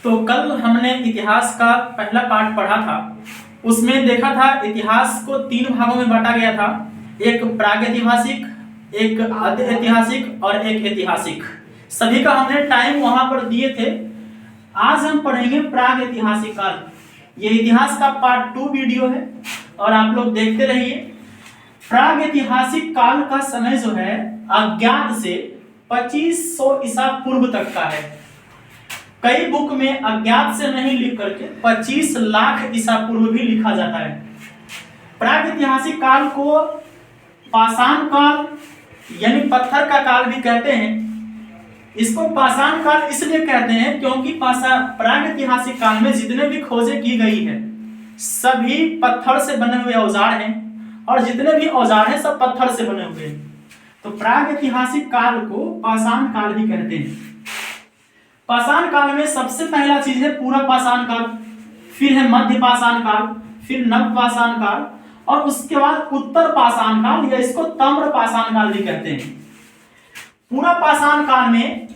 तो कल हमने इतिहास का पहला पार्ट पढ़ा था। उसमें देखा था इतिहास को 3 भागों में बांटा गया था, एक प्रागैतिहासिक, एक आद्य ऐतिहासिक और एक ऐतिहासिक। सभी का हमने टाइम वहां पर दिए थे। आज हम पढ़ेंगे प्रागैतिहासिक काल। ये इतिहास का पार्ट 2 वीडियो है और आप लोग देखते रहिए। प्रागैतिहासिक काल का समय जो है अज्ञात से 2500 ईसा पूर्व तक का है। कई बुक में अज्ञात से नहीं लिख करके 25 लाख ईसा पूर्व भी लिखा जाता है। प्रागैतिहासिक काल को पाषाण काल यानी पत्थर का काल भी कहते हैं। इसको पाषाण काल इसलिए कहते हैं क्योंकि प्रागैतिहासिक काल में जितने भी खोजें की गई है सभी पत्थर से बने हुए औजार हैं और जितने भी औजार हैं सब पत्थर से बने हुए हैं। तो प्रागैतिहासिक काल को पाषाण काल भी कहते हैं। पाषाण काल में सबसे पहला चीज है पूरा पाषाण काल, फिर है मध्य पाषाण काल, फिर नव पाषाण काल और उसके बाद उत्तर पाषाण काल या इसको ताम्र पाषाण काल भी कहते हैं। पूरा पाषाण काल में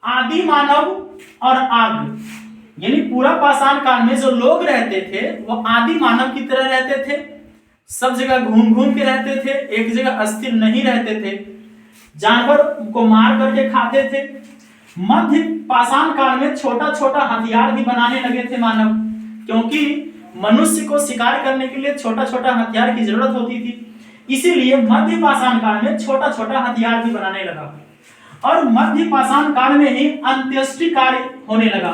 आदि मानव और आग यानी पूरा पाषाण काल में जो लोग रहते थे वो आदि मानव की तरह रहते थे। सब जगह घूम घूम के रहते थे, एक जगह अस्थिर नहीं रहते थे, जानवर को मार करके खाते थे। मध्य पाषाण काल में छोटा छोटा हथियार भी बनाने लगे थे मानव, क्योंकि मनुष्य को शिकार करने के लिए छोटा छोटा हथियार की जरूरत होती थी। इसीलिए मध्य पाषाण काल में छोटा छोटा हथियार भी बनाने लगा और मध्य पाषाण काल में ही अंत्येष्टि कार्य होने लगा।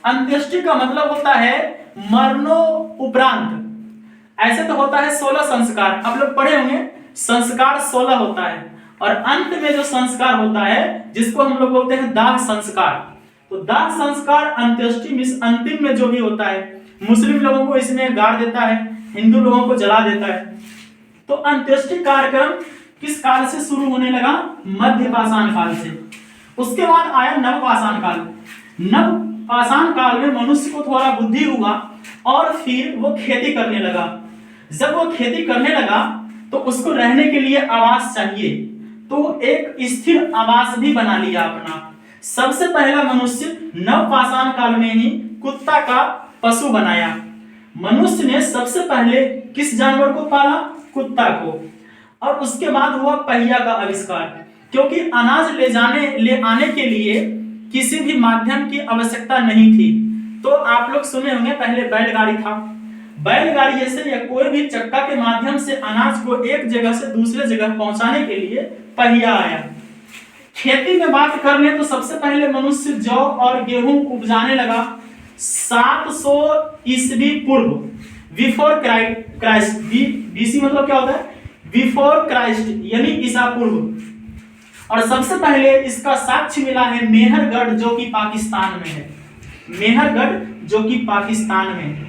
अंत्येष्टि का मतलब होता है मरणोपरांत। ऐसे तो होता है 16 संस्कार, आप लोग पढ़े होंगे, संस्कार 16 होता है और अंत में जो संस्कार होता है जिसको हम लोग बोलते हैं दाह संस्कार। तो दाह संस्कार अंत्येष्टि मींस अंतिम में जो भी होता है, मुस्लिम लोगों को इसमें गाड़ देता है, हिंदू लोगों को जला देता है। तो अंत्येष्टि कार्यक्रम किस काल से शुरू होने लगा? मध्य पाषाण काल से। उसके बाद आया नव पाषाण काल। नव पाषाण काल में मनुष्य को थोड़ा बुद्धि हुआ और फिर वो खेती करने लगा। जब वो खेती करने लगा तो उसको रहने के लिए आवास चाहिए, तो एक स्थिर आवास भी बना लिया अपना। सबसे पहला मनुष्य नव पाषाण काल में ही कुत्ता का पशु बनाया। मनुष्य ने सबसे पहले किस जानवर को पाला? कुत्ता को। और उसके बाद हुआ पहिया का आविष्कार, क्योंकि अनाज ले आने के लिए किसी भी माध्यम की आवश्यकता नहीं थी। तो आप लोग सुने होंगे पहले बैलगाड़ी था। बैलगाड़ी जैसे या कोई भी चक्का के माध्यम से अनाज को एक जगह से दूसरे जगह पहुंचाने के लिए पहिया आया। खेती में बात कर ले तो सबसे पहले मनुष्य जौ और गेहूं उपजाने लगा 700 ईस्वी पूर्व, बिफोर क्राइस्ट। बीसी मतलब क्या होता है? बिफोर क्राइस्ट यानी ईसा पूर्व। और सबसे पहले इसका साक्ष्य मिला है मेहरगढ़ जो कि पाकिस्तान में है। मेहरगढ़ जो कि पाकिस्तान में है।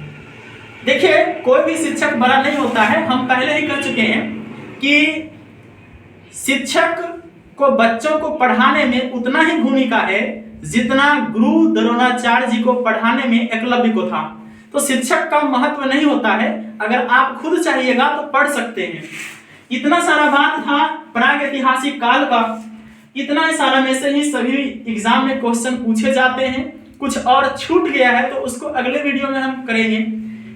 देखिए, कोई भी शिक्षक बड़ा नहीं होता है। हम पहले ही कर चुके हैं कि शिक्षक को बच्चों को पढ़ाने में उतना ही भूमिका है जितना गुरु द्रोणाचार्य जी को पढ़ाने में एकलव्य को था। तो शिक्षक का महत्व नहीं होता है, अगर आप खुद चाहिएगा तो पढ़ सकते हैं। इतना सारा बात था प्रागैतिहासिक काल का। इतना सारा में से ही सभी एग्जाम में क्वेश्चन पूछे जाते हैं। कुछ और छूट गया है तो उसको अगले वीडियो में हम करेंगे।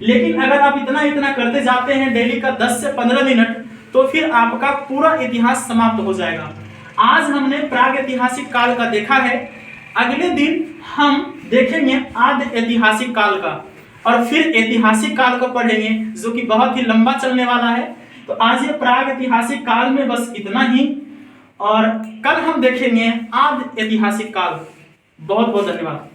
लेकिन अगर आप इतना करते जाते हैं डेली का 10 से 15 मिनट तो फिर आपका पूरा इतिहास समाप्त हो जाएगा। आज हमने प्रागैतिहासिक काल का देखा है, अगले दिन हम देखेंगे आद्य ऐतिहासिक काल का और फिर ऐतिहासिक काल को पढ़ेंगे जो कि बहुत ही लंबा चलने वाला है। तो आज ये प्रागैतिहासिक काल में बस इतना ही और कल हम देखेंगे आद्य ऐतिहासिक काल। बहुत बहुत धन्यवाद।